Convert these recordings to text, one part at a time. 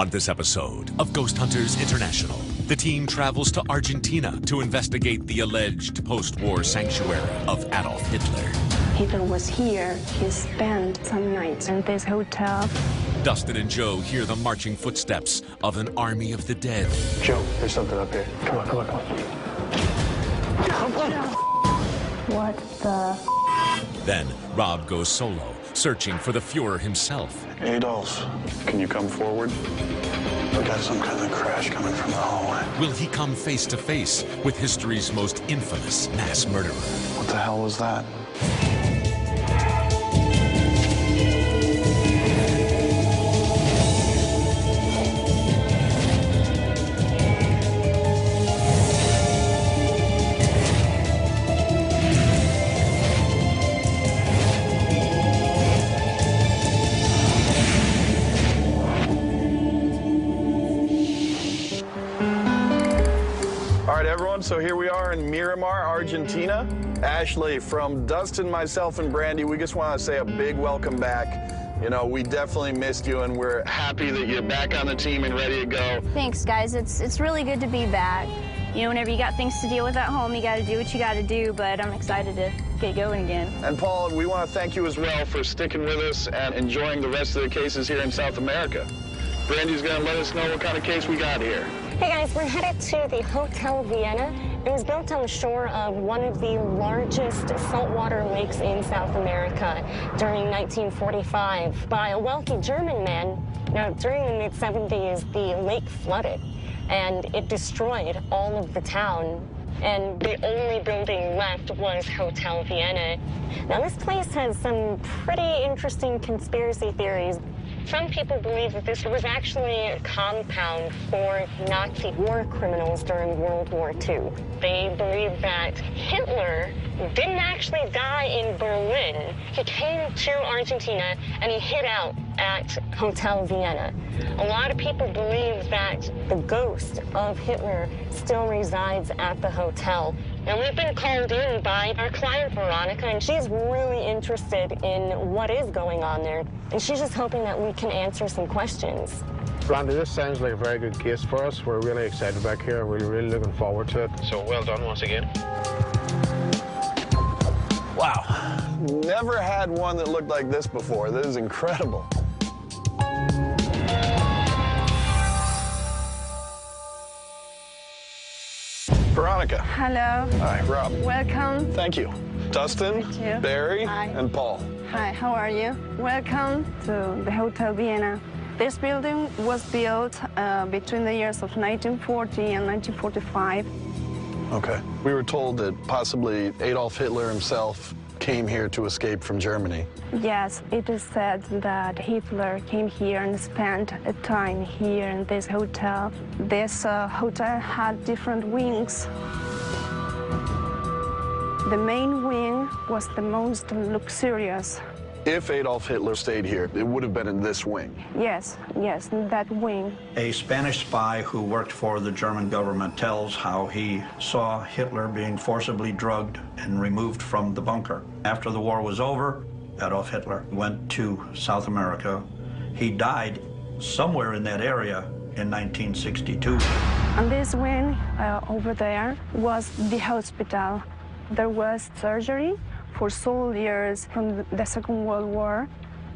On this episode of Ghost Hunters International, the team travels to Argentina to investigate the alleged post-war sanctuary of Adolf Hitler. Hitler was here. He spent some nights in this hotel. Dustin and Joe hear the marching footsteps of an army of the dead. Joe, there's something up here. Come on, come on, come on. What the? Then Rob goes solo, searching for the Fuhrer himself. Adolf, can you come forward? We got some kind of crash coming from the hallway. Will he come face to face with history's most infamous mass murderer? What the hell was that? So here we are in Miramar, Argentina. Ashley, from Dustin, myself, and Brandy, we just want to say a big welcome back. You know, we definitely missed you, and we're happy that you're back on the team and ready to go. Thanks, guys. It's really good to be back. You know, whenever you got things to deal with at home, you got to do what you got to do, but I'm excited to get going again. And Paul, we want to thank you as well for sticking with us and enjoying the rest of the cases here in South America. Brandy's going to let us know what kind of case we got here. Hey guys, we're headed to the Hotel Vienna. It was built on the shore of one of the largest saltwater lakes in South America during 1945 by a wealthy German man. Now, during the mid-70s, the lake flooded, and it destroyed all of the town. And the only building left was Hotel Vienna. Now, this place has some pretty interesting conspiracy theories. Some people believe that this was actually a compound for Nazi war criminals during World War II. They believe that Hitler didn't actually die in Berlin. He came to Argentina and he hid out at Hotel Vienna. A lot of people believe that the ghost of Hitler still resides at the hotel. And we've been called in by our client, Veronica, and she's really interested in what is going on there. And she's just hoping that we can answer some questions. Randy, this sounds like a very good case for us. We're really excited back here. We're really looking forward to it. So well done once again. Wow. Never had one that looked like this before. This is incredible. Veronica. Hello. Hi, Rob. Welcome. Thank you. Dustin, Thank you. Barry, Hi. and Paul. Hi, how are you? Welcome to the Hotel Vienna. This building was built between the years of 1940 and 1945. Okay. We were told that possibly Adolf Hitler himself came here to escape from Germany. Yes, it is said that Hitler came here and spent a time here in this hotel. This hotel had different wings. The main wing was the most luxurious. If Adolf Hitler stayed here, it would have been in this wing. Yes, that wing. A Spanish spy who worked for the German government tells how he saw Hitler being forcibly drugged and removed from the bunker. After the war was over, Adolf Hitler went to South America. He died somewhere in that area in 1962. On this wing over there was the hospital. There was surgery for soldiers from the Second World War.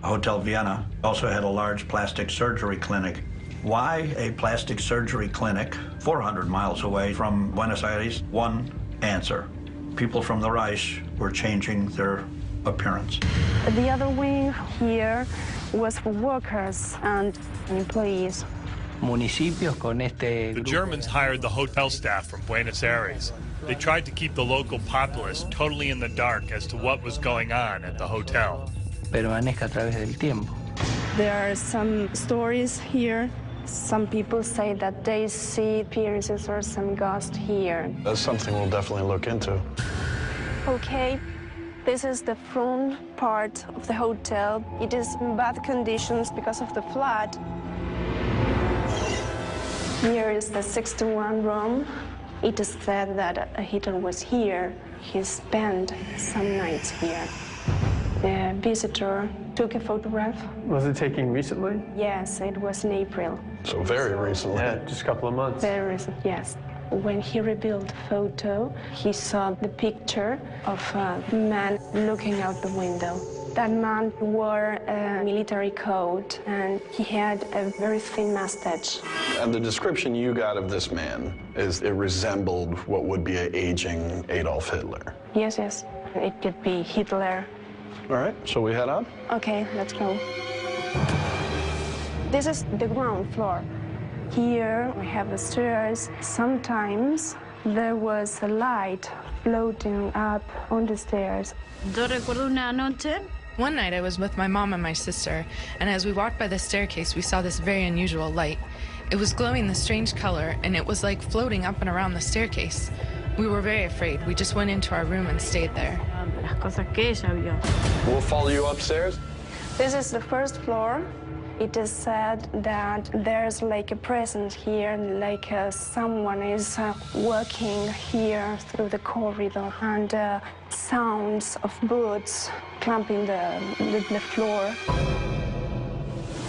Hotel Vienna also had a large plastic surgery clinic. Why a plastic surgery clinic 400 miles away from Buenos Aires? One answer. People from the Reich were changing their appearance. The other wing here was for workers and employees. The Germans hired the hotel staff from Buenos Aires. They tried to keep the local populace totally in the dark as to what was going on at the hotel. There are some stories here. Some people say that they see appearances or some ghosts here. That's something we'll definitely look into. Okay, this is the front part of the hotel. It is in bad conditions because of the flood. Here is the 61 room. It is said that Hitler was here. He spent some nights here. The visitor took a photograph. Was it taken recently? Yes, it was in April. So very recently. Yeah, just a couple of months. Very recent, yes. When he revealed the photo, he saw the picture of a man looking out the window. That man wore a military coat and he had a very thin mustache. And the description you got of this man is it resembled what would be an aging Adolf Hitler. Yes, yes. It could be Hitler. All right, shall we head up? Okay, let's go. This is the ground floor. Here we have the stairs. Sometimes there was a light floating up on the stairs. One night I was with my mom and my sister, and as we walked by the staircase, we saw this very unusual light. It was glowing the strange color, and it was like floating up and around the staircase. We were very afraid. We just went into our room and stayed there. We'll follow you upstairs. This is the first floor. It is said that there's like a presence here, like someone is walking here through the corridor, and sounds of boots clumping the floor.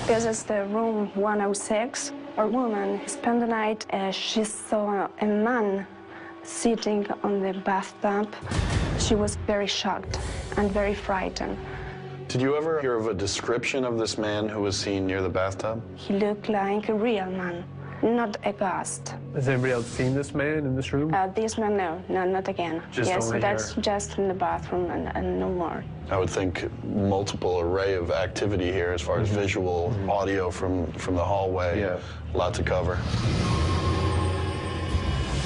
This is the room 106. A woman spent the night. She saw a man sitting on the bathtub. She was very shocked and very frightened. Did you ever hear of a description of this man who was seen near the bathtub? He looked like a real man, not a ghost. Has anybody else seen this man in this room? This man, no, not again. Just yes, only that's here. just in the bathroom and no more. I would think multiple array of activity here as far as visual, audio from the hallway. Yeah. A lot to cover.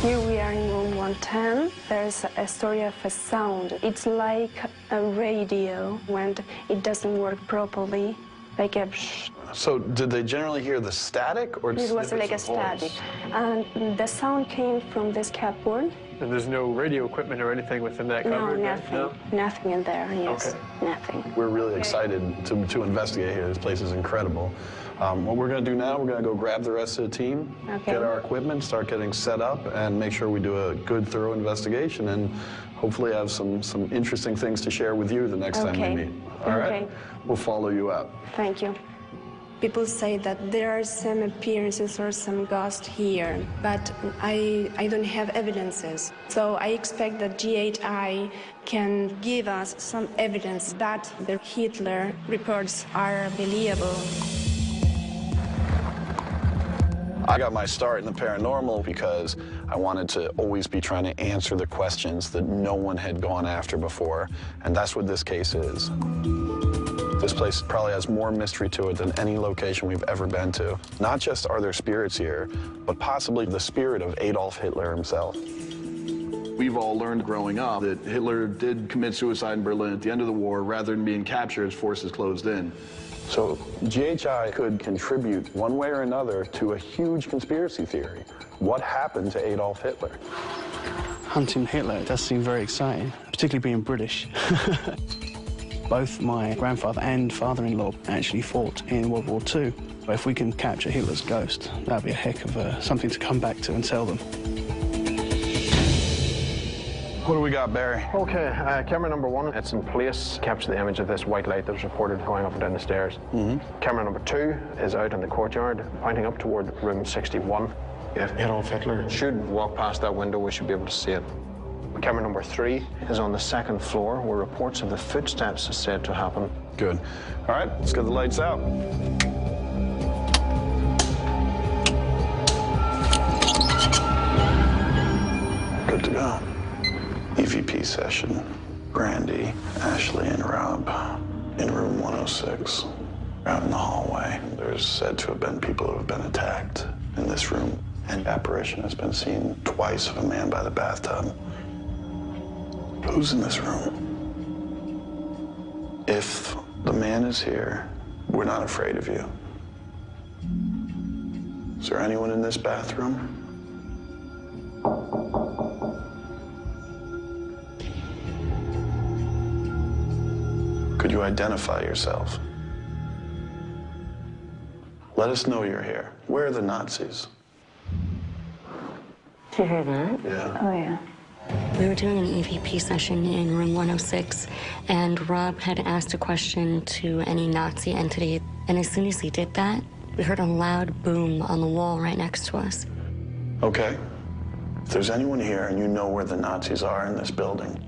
Here we are in room 110. There's a story of a sound. It's like a radio when it doesn't work properly, like a psh. So did they generally hear the static or It was like a static. And the sound came from this cupboard. And there's no radio equipment or anything within that No, cupboard? right? nothing. No? Nothing in there, yes. Okay. Nothing. We're really excited to investigate here. This place is incredible. What we're going to do now, we're going to go grab the rest of the team, Okay. get our equipment, start getting set up, and make sure we do a good, thorough investigation, and hopefully have some interesting things to share with you the next time we meet. All right? Okay. We'll follow you out. Thank you. People say that there are some appearances or some ghosts here, but I don't have evidences. So I expect that GHI can give us some evidence that the Hitler reports are believable. I got my start in the paranormal because I wanted to always be trying to answer the questions that no one had gone after before, and that's what this case is. This place probably has more mystery to it than any location we've ever been to. Not just are there spirits here, but possibly the spirit of Adolf Hitler himself. We've all learned growing up that Hitler did commit suicide in Berlin at the end of the war. Rather than being captured, his forces closed in. So GHI could contribute one way or another to a huge conspiracy theory. What happened to Adolf Hitler? Hunting Hitler does seem very exciting, particularly being British. Both my grandfather and father-in-law actually fought in World War II. But if we can capture Hitler's ghost, that'd be a heck of something to come back to and tell them. What do we got, Barry? Okay, camera number 1, it's in place. Capture the image of this white light that was reported going up and down the stairs. Camera number 2 is out in the courtyard, pointing up toward room 61. If Adolf Hitler should walk past that window, we should be able to see it. Camera number 3 is on the 2nd floor, where reports of the footsteps are said to happen. Good. All right, let's get the lights out. Good to go. EVP session. Brandy, Ashley, and Rob in room 106. Out in the hallway, there's said to have been people who have been attacked in this room. An apparition has been seen twice of a man by the bathtub. Who's in this room? If the man is here, we're not afraid of you. Is there anyone in this bathroom? Could you identify yourself? Let us know you're here. Where are the Nazis? Did you hear that? Yeah. Oh, yeah. We were doing an EVP session in room 106, and Rob had asked a question to any Nazi entity, and as soon as he did that, we heard a loud boom on the wall right next to us. Okay. If there's anyone here and you know where the Nazis are in this building,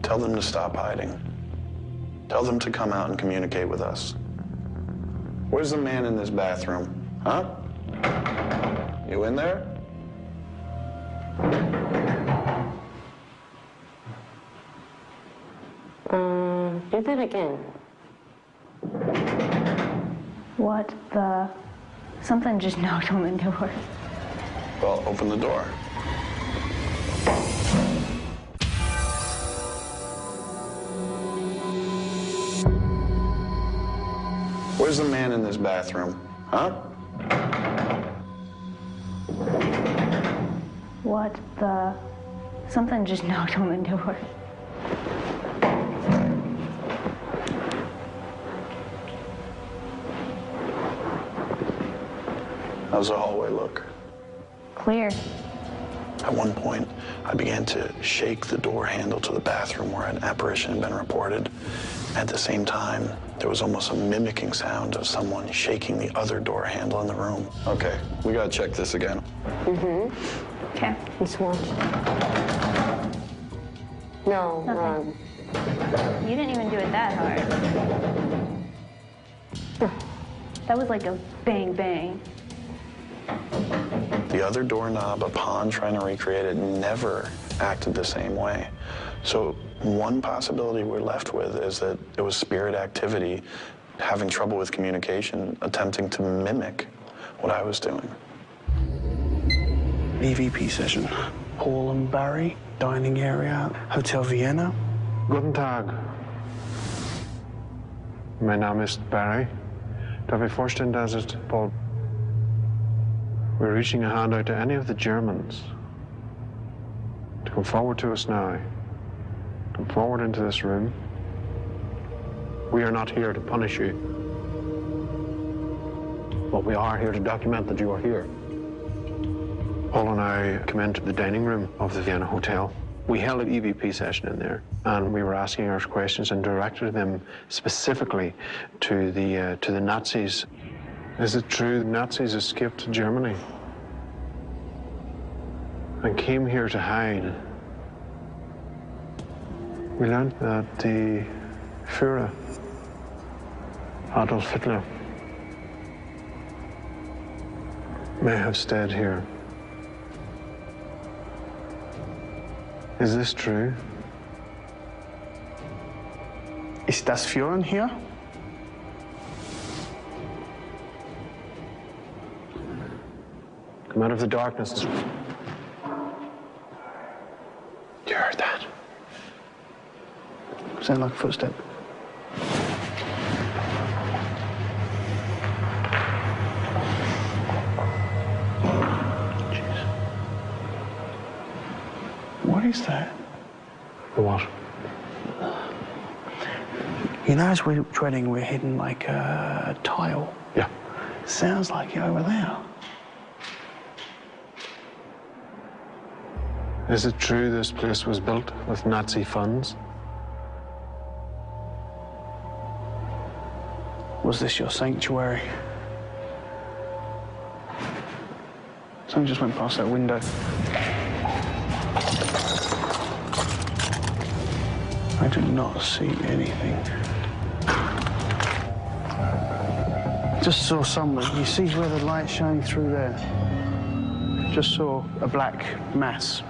tell them to stop hiding. Tell them to come out and communicate with us. Where's the man in this bathroom? Huh? You in there? Do that again. What the? Something just knocked on the door. Well, open the door. Where's the man in this bathroom? Huh? What the? Something just knocked on the door. How's the hallway look? Clear. At one point, I began to shake the door handle to the bathroom where an apparition had been reported. At the same time, there was almost a mimicking sound of someone shaking the other door handle in the room. Okay, we gotta check this again. Mm-hmm. Okay. Let's watch. No, Nothing. You didn't even do it that hard. That was like a bang bang. The other doorknob, upon trying to recreate it, never acted the same way. So one possibility we're left with is that it was spirit activity, having trouble with communication, attempting to mimic what I was doing. EVP session. Paul and Barry, dining area, Hotel Vienna. Guten Tag. Mein Name ist Barry. Darf ich vorstellen, das ist Paul. We're reaching a hand out to any of the Germans to come forward to us now. Come forward into this room. We are not here to punish you, but we are here to document that you are here. Paul and I came into the dining room of the Vienna Hotel. We held an EVP session in there, and we were asking our questions and directed them specifically to the Nazis. Is it true the Nazis escaped Germany and came here to hide? We learned that the Führer, Adolf Hitler, may have stayed here. Is this true? Ist das Führen hier? Come out of the darkness. You heard that? Sound like a footstep. Jeez. What is that? The what? You know, as we're treading, we're hitting like a tile. Yeah. Sounds like you're over there. Is it true this place was built with Nazi funds? Was this your sanctuary? Someone just went past that window. I do not see anything. Just saw someone. You see where the light's shining through there? Just saw a black mass.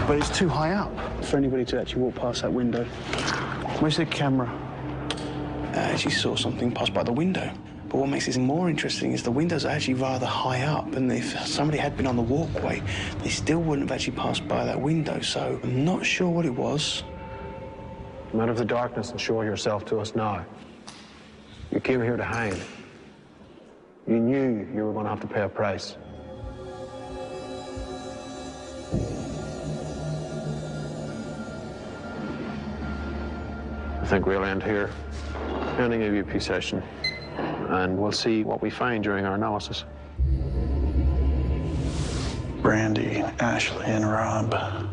But it's too high up for anybody to actually walk past that window. Where's the camera? I actually saw something pass by the window. But what makes this more interesting is the windows are actually rather high up, and if somebody had been on the walkway, they still wouldn't have actually passed by that window, so I'm not sure what it was. Come out of the darkness and show yourself to us now. You came here to hide. You knew you were going to have to pay a price. I think we'll end here, ending EVP session, and we'll see what we find during our analysis. Brandy, Ashley, and Rob,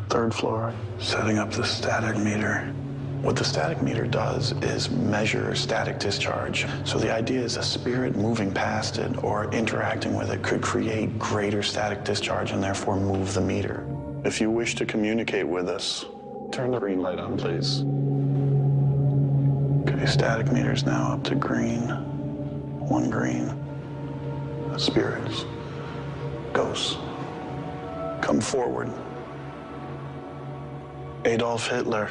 3rd floor, setting up the static meter. What the static meter does is measure static discharge. So the idea is a spirit moving past it or interacting with it could create greater static discharge and therefore move the meter. If you wish to communicate with us, turn the green light on, please. Okay, static meter's now up to green. 1 green. Spirits. Ghosts. Come forward. Adolf Hitler.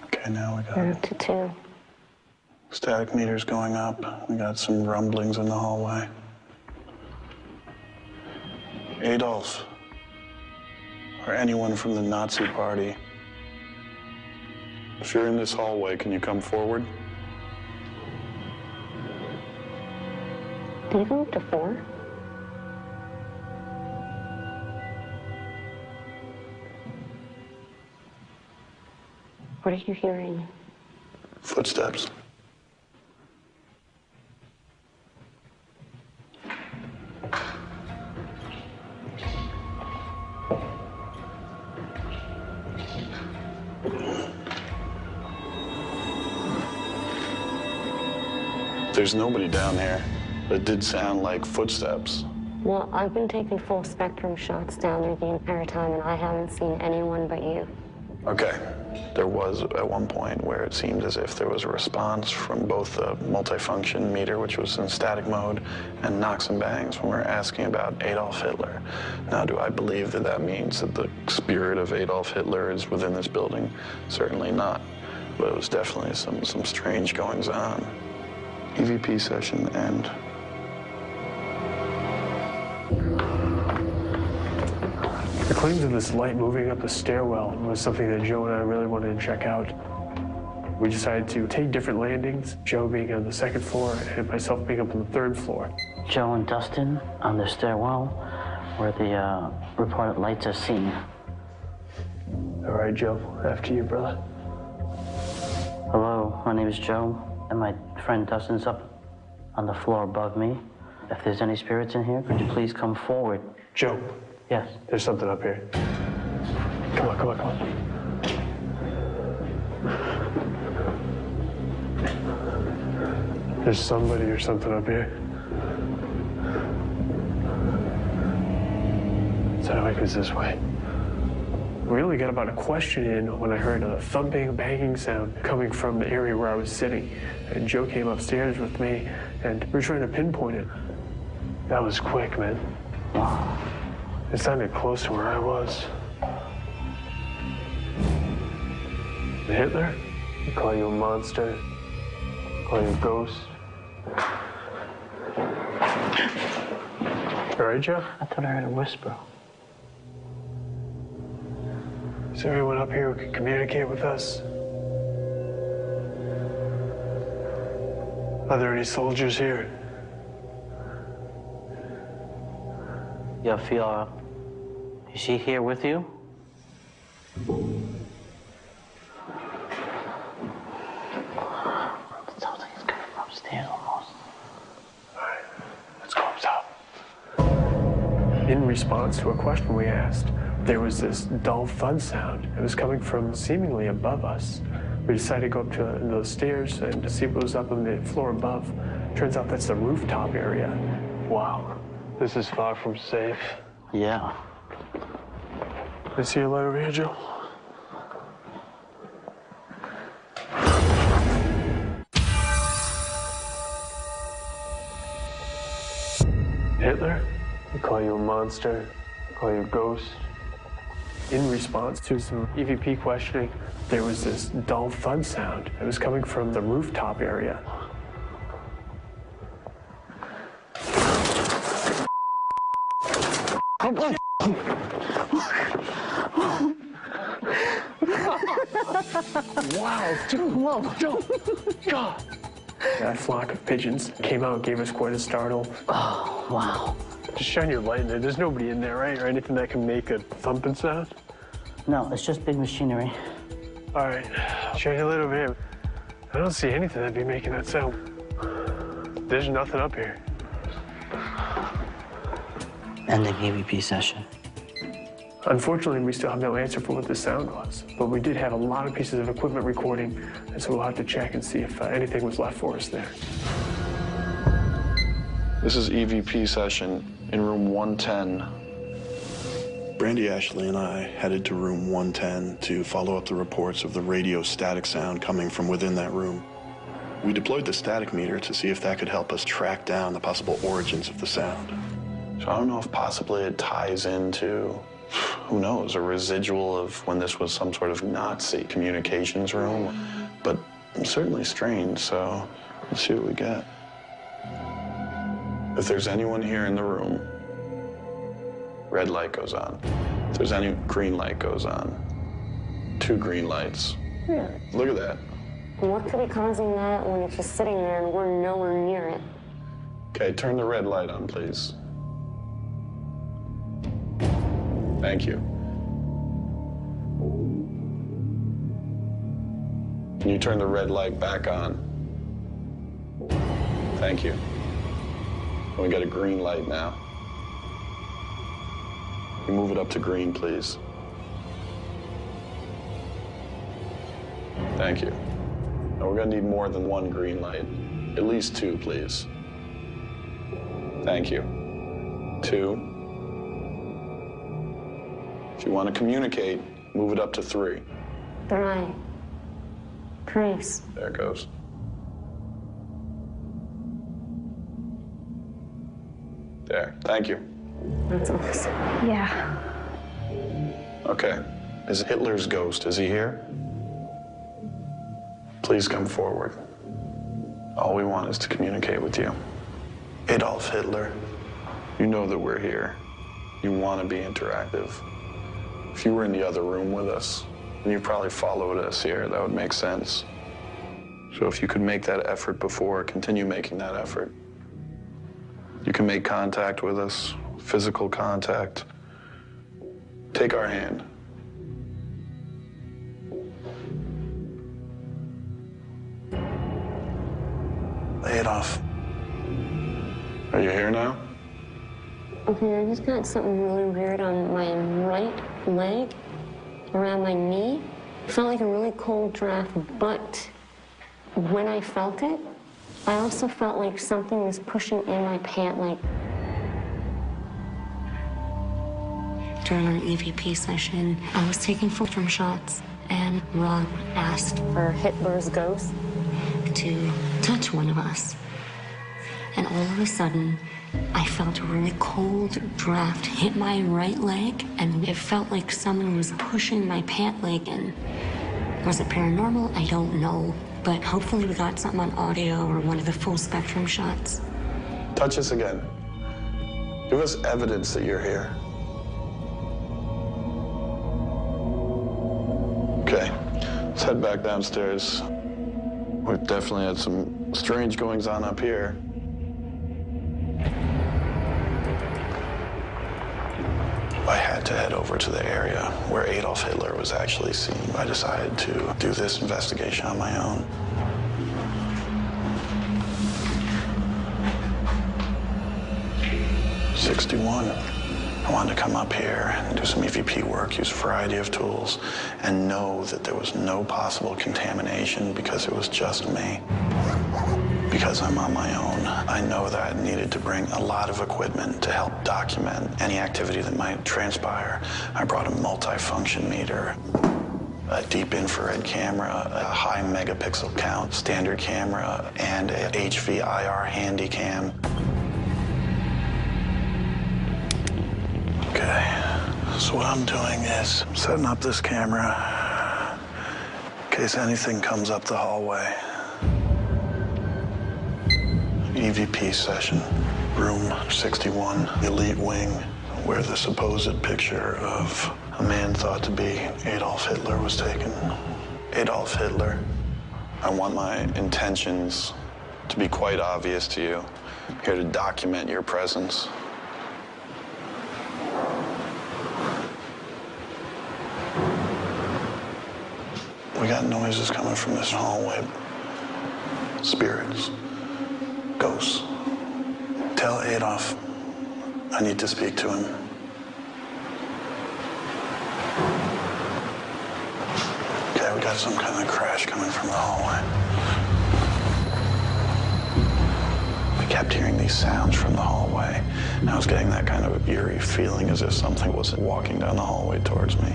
Okay, now we got We're up to 2. static meters going up. We got some rumblings in the hallway. Adolf, or anyone from the Nazi party, if you're in this hallway, can you come forward? Did you go up to 4? What are you hearing? Footsteps. There's nobody down here. It did sound like footsteps. Well, I've been taking full spectrum shots down there the entire time, and I haven't seen anyone but you. Okay. There was at one point where it seemed as if there was a response from both the multifunction meter, which was in static mode, and knocks and bangs when we were asking about Adolf Hitler. Now, do I believe that that means that the spirit of Adolf Hitler is within this building? Certainly not. But it was definitely some strange goings on. EVP session end. The claims of this light moving up the stairwell was something that Joe and I really wanted to check out. We decided to take different landings, Joe being on the 2nd floor and myself being up on the 3rd floor. Joe and Dustin on the stairwell where the reported lights are seen. All right, Joe, after you, brother. Hello, my name is Joe, and my friend Dustin's up on the floor above me. If there's any spirits in here, could you please come forward? Joe. Yes. There's something up here. Come on, come on, come on. There's somebody or something up here. Sounded like it was this way. We only got about a question in when I heard a thumping, banging sound coming from the area where I was sitting. And Joe came upstairs with me, and we were trying to pinpoint it. That was quick, man. Wow. It sounded close to where I was. Hitler? They call you a monster. Call you a ghost. All right, Joe? I thought I heard a whisper. Is there anyone up here who can communicate with us? Are there any soldiers here? Yeah, Fiora. Is she here with you? It sounds like it's coming from upstairs almost. All right, let's go up top. In response to a question we asked, there was this dull thud sound. It was coming from seemingly above us. We decided to go up to those stairs and to see what was up on the floor above. Turns out that's the rooftop area. Wow, this is far from safe. Yeah. Can I see your light over here, Joe? Hitler? We call you a monster. We call you a ghost. In response to some EVP questioning, there was this dull thud sound. It was coming from the rooftop area. Wow, dude, whoa, Joe, God. That flock of pigeons came out and gave us quite a startle. Oh, wow. Just shine your light in there. There's nobody in there, right? Or anything that can make a thumping sound? No, it's just big machinery. All right, shine your light over here. I don't see anything that'd be making that sound. There's nothing up here. Ending EVP session. Unfortunately, we still have no answer for what the sound was, but we did have a lot of pieces of equipment recording, and so we'll have to check and see if anything was left for us there. This is EVP session in room 110. Brandy, Ashley, and I headed to room 110 to follow up the reports of the radio static sound coming from within that room. We deployed the static meter to see if that could help us track down the possible origins of the sound. So I don't know if possibly it ties into, who knows, a residual of when this was some sort of Nazi communications room, but certainly strange, so let's see what we get. If there's anyone here in the room, red light goes on. If there's any green light goes on. 2 green lights. Yeah. Look at that. What could be causing that when it's just sitting there and we're nowhere near it? Okay, turn the red light on, please. Thank you. Can you turn the red light back on? Thank you. And we got a green light now. Can you move it up to green, please? Thank you. Now we're gonna need more than 1 green light. At least 2, please. Thank you. 2. If you want to communicate, move it up to 3. 3. Please. There it goes. There, thank you. That's awesome. Yeah. Okay, is Hitler's ghost, is he here? Please come forward. All we want is to communicate with you. Adolf Hitler, you know that we're here. You want to be interactive. If you were in the other room with us, and you probably followed us here, that would make sense. So if you could make that effort before, continue making that effort. You can make contact with us, physical contact. Take our hand. Adolf, are you here now? Okay, I just got something really weird on my right leg, around my knee. It felt like a really cold draft, but when I felt it, I also felt like something was pushing in my pant leg. During our EVP session, I was taking photon shots, and Rob asked for Hitler's ghost to touch one of us. And all of a sudden, I felt a really cold draft hit my right leg, and it felt like someone was pushing my pant leg in. Was it paranormal? I don't know. But hopefully we got something on audio or one of the full spectrum shots. Touch us again. Give us evidence that you're here. Okay, let's head back downstairs. We've definitely had some strange goings on up here. I had to head over to the area where Adolf Hitler was actually seen. I decided to do this investigation on my own. '61. I wanted to come up here and do some EVP work, use a variety of tools, and know that there was no possible contamination because it was just me. Because I'm on my own, I know that I needed to bring a lot of equipment to help document any activity that might transpire. I brought a multi-function meter, a deep infrared camera, a high megapixel count standard camera, and a HVIR handy cam. Okay, so what I'm doing is setting up this camera in case anything comes up the hallway. EVP session, room 61, elite wing, where the supposed picture of a man thought to be Adolf Hitler was taken. Adolf Hitler, I want my intentions to be quite obvious to you. I'm here to document your presence. We got noises coming from this hallway. spirits, ghosts. Tell Adolf I need to speak to him. Okay, we got some kind of crash coming from the hallway. I kept hearing these sounds from the hallway, and I was getting that kind of eerie feeling as if something was walking down the hallway towards me.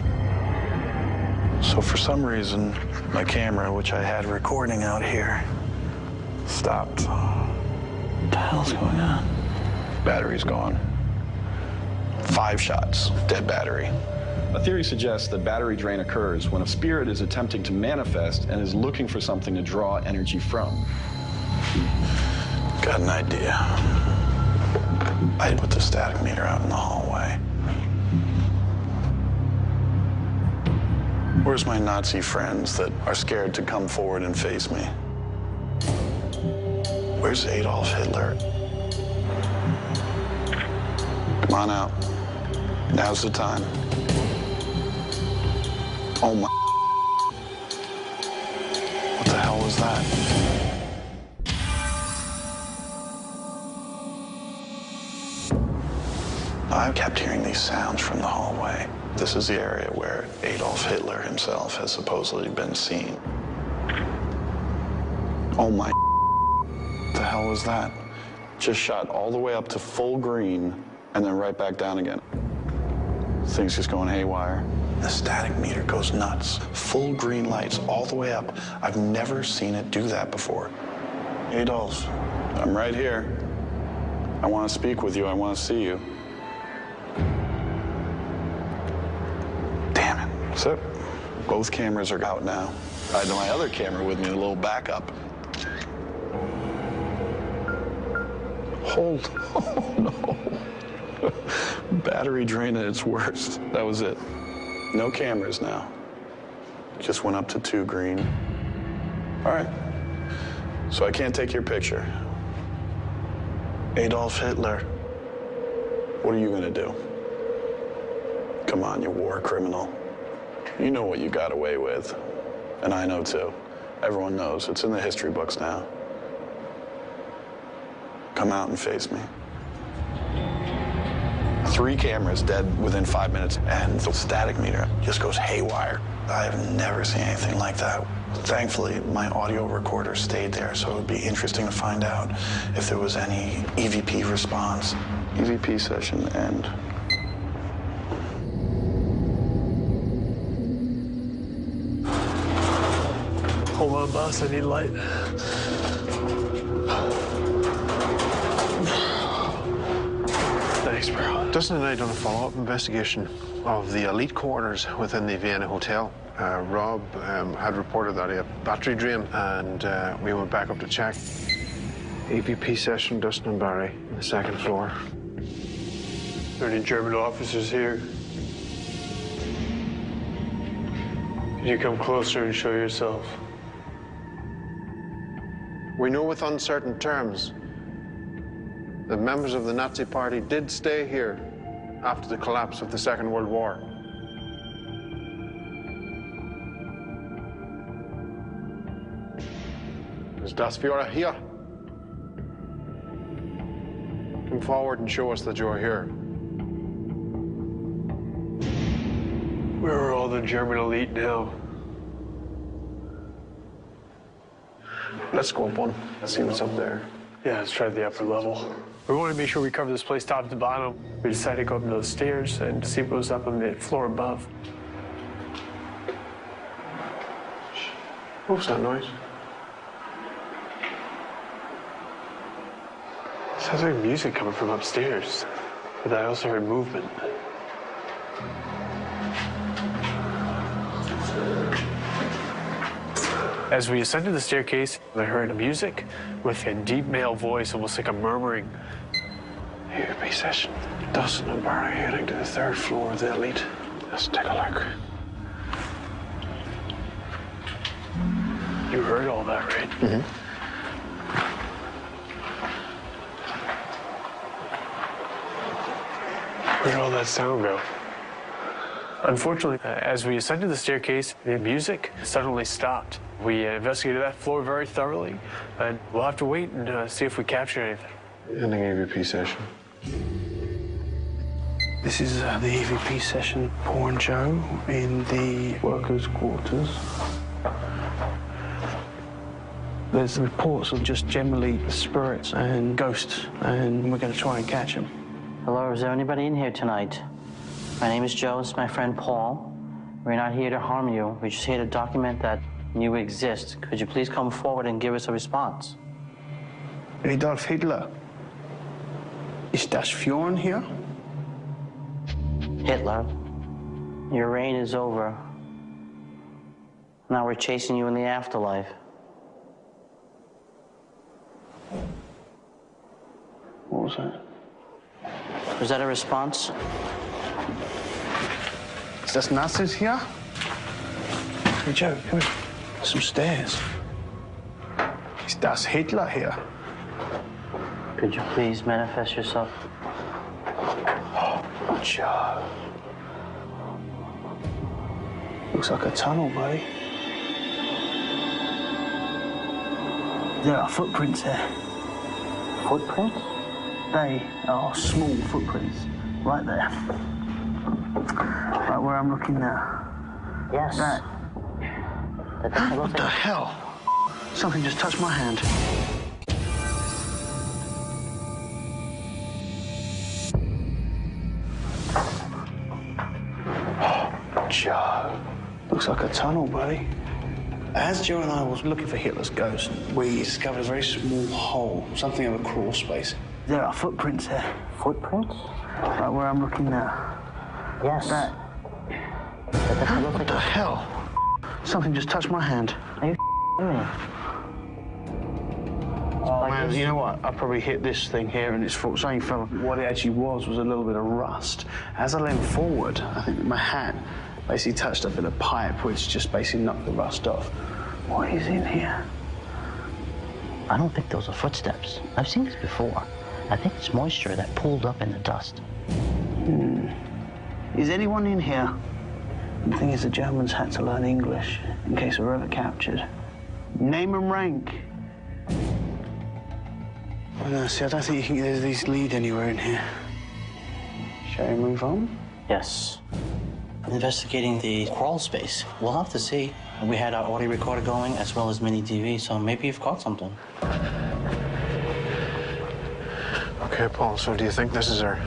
So for some reason, my camera, which I had recording out here, stopped. What the hell's going on? Battery's gone. 5 shots, dead battery. A theory suggests that battery drain occurs when a spirit is attempting to manifest and is looking for something to draw energy from. Got an idea. I put the static meter out in the hallway. Where's my Nazi friends that are scared to come forward and face me? Where's Adolf Hitler? Come on out. Now's the time. Oh my. What the hell was that? I kept hearing these sounds from the hallway. This is the area where Adolf Hitler himself has supposedly been seen. Oh my. What the hell was that? Just shot all the way up to full green and then right back down again. Things just going haywire. The static meter goes nuts. Full green lights all the way up. I've never seen it do that before. Adolf, I'm right here. I want to speak with you. I want to see you. Damn it. So, both cameras are out now. I had my other camera with me, a little backup. Hold. Oh, no. Battery drain at its worst. That was it. No cameras now. Just went up to 2 green. All right. So I can't take your picture. Adolf Hitler, what are you gonna do? Come on, you war criminal. You know what you got away with. And I know too. Everyone knows. It's in the history books now. Come out and face me. 3 cameras dead within 5 minutes, and the static meter just goes haywire. I've never seen anything like that. Thankfully, my audio recorder stayed there, so it would be interesting to find out if there was any EVP response. EVP session end. Hold on, boss, I need light. Thanks, bro. Dustin and I done a follow-up investigation of the elite quarters within the Vienna Hotel. Rob had reported that he had battery drain, and we went back up to check. EVP session, Dustin and Barry, on the 2nd floor. Are there any German officers here? Could you come closer and show yourself? We know with uncertain terms that members of the Nazi Party did stay here after the collapse of the Second World War. Is das Führer here? Come forward and show us that you're here. Where are all the German elite now? Let's go up one. Let's see what's up there. Yeah, let's try the upper level. We want to make sure we cover this place top to bottom. We decided to go up those stairs and see what was up on the floor above. What was that noise? Sounds like music coming from upstairs, but I also heard movement. As we ascended the staircase, I heard music with a deep male voice, almost like a murmuring. EVP session. Dustin and Barry heading to the 3rd floor of the elite. Let's take a look. You heard all that, right? Mm-hmm. Where did all that sound go? Unfortunately, as we ascended the staircase, the music suddenly stopped. We investigated that floor very thoroughly, and we'll have to wait and see if we capture anything. Ending EVP session. This is the EVP session, Paul and Joe, in the workers' quarters. There's reports of just generally spirits and ghosts, and we're going to try and catch them. Hello, is there anybody in here tonight? My name is Joe, this is my friend Paul. We're not here to harm you. We're just here to document that you exist. Could you please come forward and give us a response? Adolf Hitler. Is das Führen here? Hitler, your reign is over. Now we're chasing you in the afterlife. What was that? Was that a response? Is das Nazis here? Hey, Joe, come here. Some stairs. Is das Hitler here? Could you please manifest yourself? Oh, Joe. Looks like a tunnel, buddy. There are footprints there. Footprints? They are small footprints, right there. Right where I'm looking now. Yes. That. What the hell? Something just touched my hand. Oh, Joe. Looks like a tunnel, buddy. As Joe and I was looking for Hitler's ghost, we discovered a very small hole, something of a crawl space. There are footprints there. Footprints? Right where I'm looking now. Yes. That. What the hell? Something just touched my hand. Are you me? Oh, man, you know what? I probably hit this thing here and it's something fell. What it actually was a little bit of rust. As I leaned forward, I think my hat basically touched up in a pipe, which just basically knocked the rust off. What is in here? I don't think those are footsteps. I've seen this before. I think it's moisture that pooled up in the dust. Is anyone in here? The thing is, the Germans had to learn English in case we were ever captured. Name and rank. Oh, no, see, I don't think you can get these lead anywhere in here. Shall we move on? Yes. Investigating the crawl space. We'll have to see. We had our audio recorder going as well as mini DV, so maybe you've caught something. Okay, Paul, so do you think this is our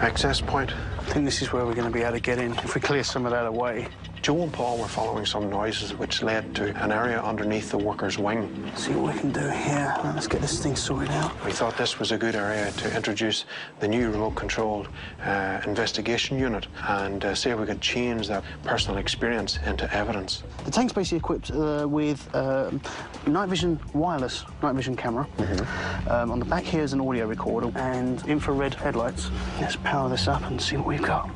access point? I think this is where we're going to be able to get in if we clear some of that away. Joe and Paul were following some noises which led to an area underneath the worker's wing. Let's see what we can do here. Now, let's get this thing sorted out. We thought this was a good area to introduce the new remote-controlled investigation unit and see if we could change that personal experience into evidence. The tank's basically equipped with night vision, wireless night vision camera. On the back here is an audio recorder and infrared headlights. Let's power this up and see what we've got.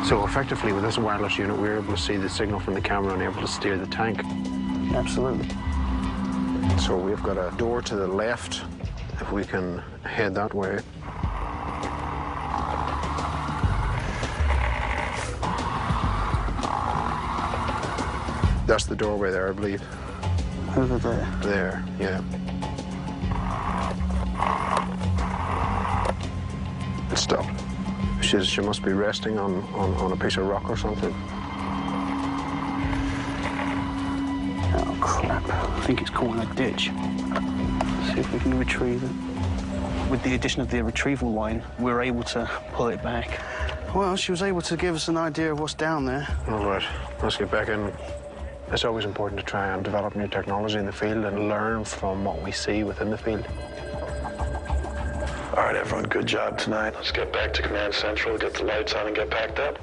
So effectively, with this wireless unit, we're able to see the signal from the camera and able to steer the tank. Absolutely. So we've got a door to the left, if we can head that way. That's the doorway there, I believe. Over there? There, yeah. It stopped. She must be resting on a piece of rock or something. Oh, crap. I think it's caught in a ditch. Let's see if we can retrieve it. With the addition of the retrieval line, we're able to pull it back. Well, she was able to give us an idea of what's down there. All right, let's get back in. It's always important to try and develop new technology in the field and learn from what we see within the field. All right, everyone, good job tonight. Let's get back to Command Central, get the lights on, and get packed up.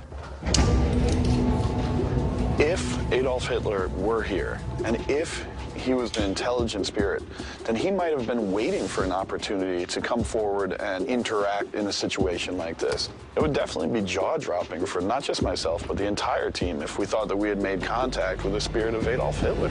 If Adolf Hitler were here, and if he was an intelligent spirit, then he might have been waiting for an opportunity to come forward and interact in a situation like this. It would definitely be jaw-dropping for not just myself, but the entire team if we thought that we had made contact with the spirit of Adolf Hitler.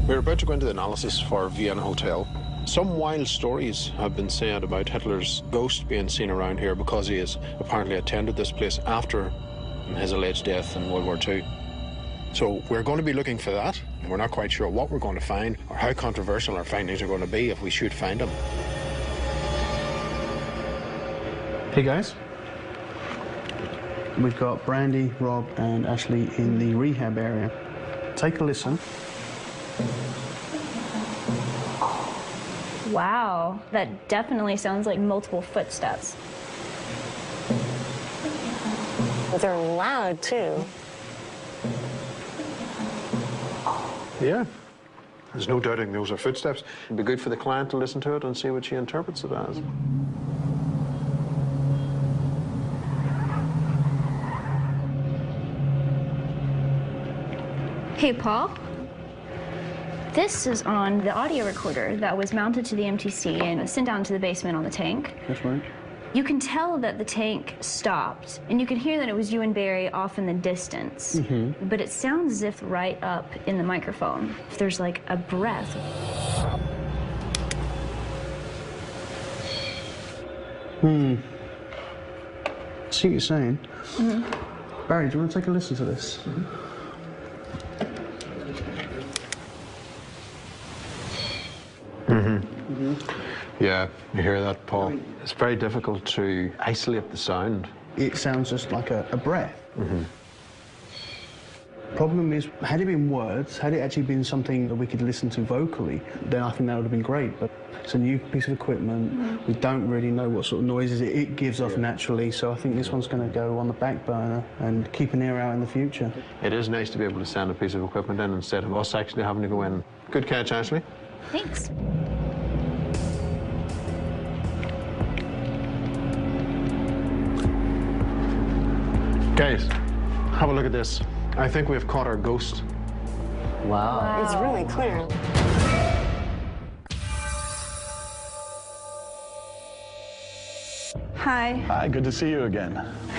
We're about to go into the analysis for Vienna Hotel. Some wild stories have been said about Hitler's ghost being seen around here because he has apparently attended this place after his alleged death in World War II. So we're going to be looking for that, and we're not quite sure what we're going to find or how controversial our findings are going to be if we should find them. Hey guys. We've got Brandy, Rob and Ashley in the rehab area. Take a listen. Wow, that definitely sounds like multiple footsteps. They're loud, too. Yeah. There's no doubting those are footsteps. It'd be good for the client to listen to it and see what she interprets it as. Hey, Paul. This is on the audio recorder that was mounted to the MTC and sent down to the basement on the tank. That's right. You can tell that the tank stopped, and you can hear that it was you and Barry off in the distance. But it sounds as if right up in the microphone, if there's like a breath. See what you're saying. Barry, do you want to take a listen to this? Yeah, you hear that, Paul? It's very difficult to isolate the sound. It sounds just like a breath. Problem is, had it been words, had it actually been something that we could listen to vocally, then I think that would have been great. But it's a new piece of equipment. We don't really know what sort of noises it gives off naturally, so I think this one's going to go on the back burner and keep an ear out in the future. It is nice to be able to send a piece of equipment in instead of us actually having to go in. Good catch, Ashley. Thanks. Guys, have a look at this. I think we've caught our ghost. Wow. It's really clear. Hi. Hi, good to see you again.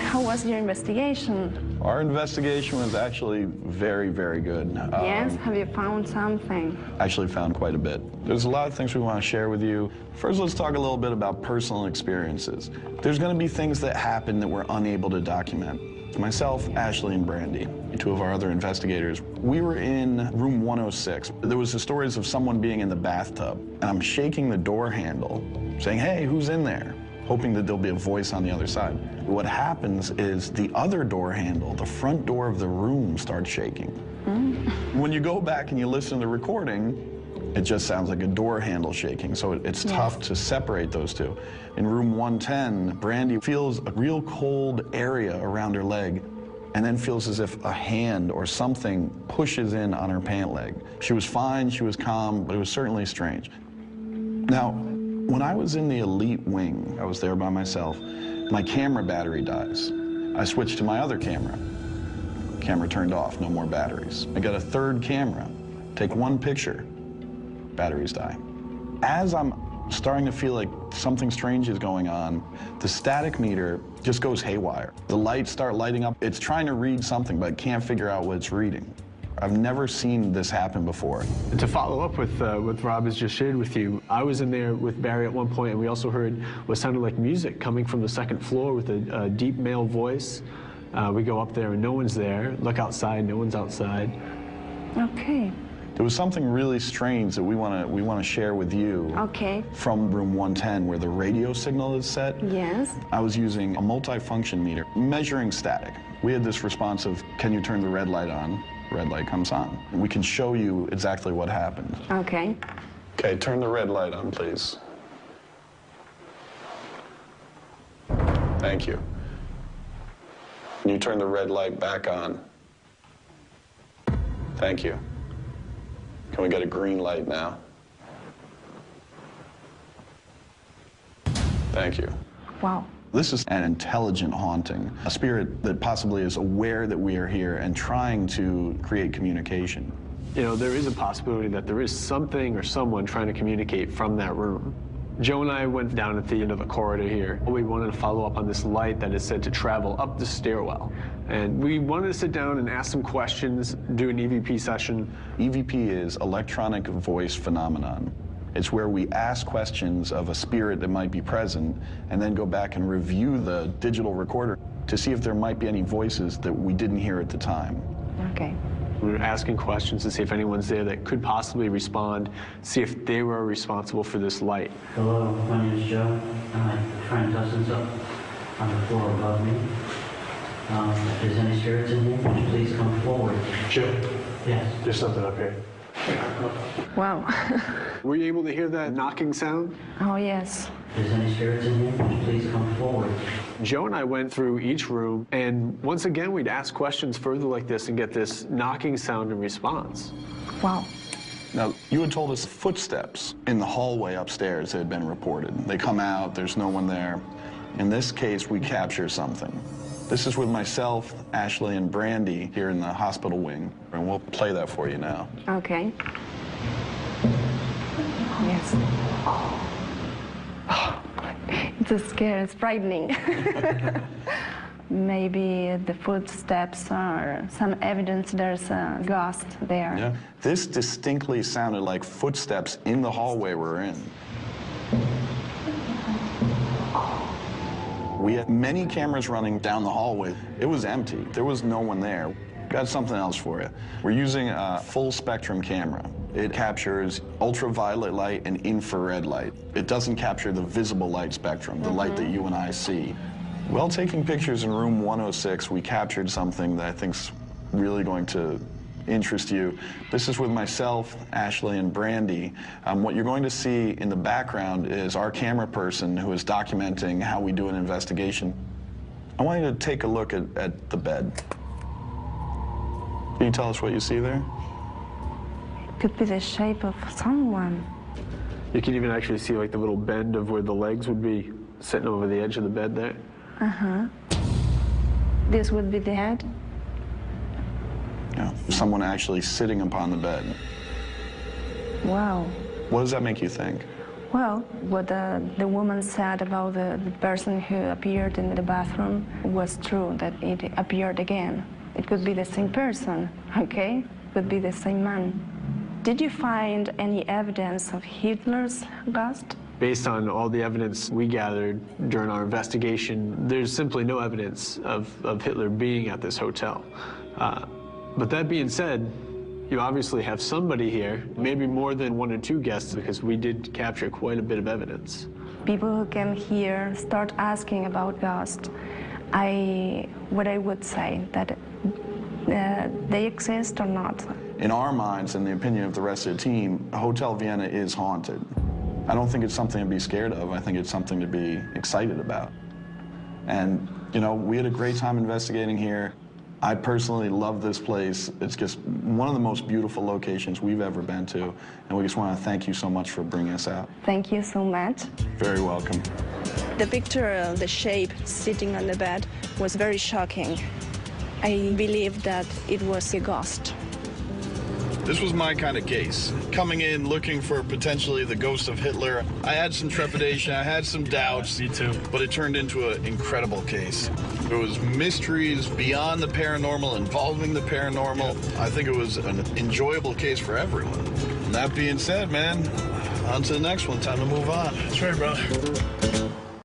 How was your investigation? Our investigation was actually very, very good. Yes? Have you found something? Actually found quite a bit. There's a lot of things we want to share with you. First, let's talk a little bit about personal experiences. There's going to be things that happen that we're unable to document. Myself, Ashley, and Brandy, two of our other investigators, we were in room 106. There was the stories of someone being in the bathtub, and I'm shaking the door handle, saying, "Hey, who's in there?" hoping that there'll be a voice on the other side. What happens is the other door handle, the front door of the room, starts shaking. When you go back and you listen to the recording, it just sounds like a door handle shaking, so it's tough to separate those two. In room 110, Brandy feels a real cold area around her leg and then feels as if a hand or something pushes in on her pant leg. She was fine, she was calm, but it was certainly strange. Now, when I was in the elite wing, I was there by myself, my camera battery dies. I switched to my other camera. Camera turned off, no more batteries. I got a third camera, take one picture, batteries die. As I'm starting to feel like something strange is going on, the static meter just goes haywire. The lights start lighting up. It's trying to read something, but it can't figure out what it's reading. I've never seen this happen before. And to follow up with what Rob has just shared with you, I was in there with Barry at one point, and we also heard what sounded like music coming from the second floor with a deep male voice. We go up there and no one's there. Look outside, no one's outside. Okay. There was something really strange that we want to share with you. Okay. From room 110, where the radio signal is set. Yes. I was using a multi-function meter, measuring static. We had this response of, can you turn the red light on? Red light comes on. We can show you exactly what happened. Okay. Okay, turn the red light on, please. Thank you. Can you turn the red light back on? Thank you. Can we get a green light now? Thank you. Wow. This is an intelligent haunting, a spirit that possibly is aware that we are here and trying to create communication. You know, there is a possibility that there is something or someone trying to communicate from that room. Joe and I went down at the end of the corridor here. We wanted to follow up on this light that is said to travel up the stairwell. And we wanted to sit down and ask some questions, do an EVP session. EVP is electronic voice phenomenon. It's where we ask questions of a spirit that might be present and then go back and review the digital recorder to see if there might be any voices that we didn't hear at the time. Okay. We were asking questions to see if anyone's there that could possibly respond, see if they were responsible for this light. Hello, my name is Joe, and my friend Dustin's up on the floor above me. If there's any spirits in here, would you please come forward? Joe? Yes. There's something up here. Wow. Were you able to hear that knocking sound? Oh, yes. If there's any spirits in here, would you please come forward? Joe and I went through each room, and once again, we'd ask questions further like this and get this knocking sound in response. Wow. Now, you had told us footsteps in the hallway upstairs had been reported. They come out, there's no one there. In this case, we capture something. This is with myself, Ashley, and Brandy here in the hospital wing, and we'll play that for you now. Okay. Yes. It's scary, it's frightening. Maybe the footsteps are some evidence there's a ghost there. Yeah. This distinctly sounded like footsteps in the hallway we're in. We had many cameras running down the hallway. It was empty. There was no one there. Got something else for you. We're using a full spectrum camera. It captures ultraviolet light and infrared light. It doesn't capture the visible light spectrum, the light that you and I see. While taking pictures in room 106, we captured something that I think's really going to interest you. This is with myself, Ashley, and Brandy. What you're going to see in the background is our camera person who is documenting how we do an investigation. I want you to take a look at the bed. Can you tell us what you see there? It could be the shape of someone. You can even actually see like the little bend of where the legs would be sitting over the edge of the bed there. Uh-huh. This would be the head? Yeah, someone actually sitting upon the bed. Wow. What does that make you think? Well, what the woman said about the person who appeared in the bathroom was true, that it appeared again. It could be the same person, okay? Could be the same man. Did you find any evidence of Hitler's ghost? Based on all the evidence we gathered during our investigation, there's simply no evidence of Hitler being at this hotel. But that being said, you obviously have somebody here, maybe more than one or two guests, because we did capture quite a bit of evidence. People who came here start asking about ghosts. What I would say, that they exist or not. In our minds, and the opinion of the rest of the team, Hotel Vienna is haunted. I don't think it's something to be scared of. I think it's something to be excited about. And, you know, we had a great time investigating here. I personally love this place. It's just one of the most beautiful locations we've ever been to, and we just want to thank you so much for bringing us out. Thank you so much. Very welcome. The picture of the shape sitting on the bed was very shocking. I believe that it was a ghost. This was my kind of case. Coming in, looking for potentially the ghost of Hitler. I had some trepidation, I had some doubts. Me too. But it turned into an incredible case. There was mysteries beyond the paranormal, involving the paranormal. I think it was an enjoyable case for everyone. And that being said, man, on to the next one. Time to move on. That's right, brother.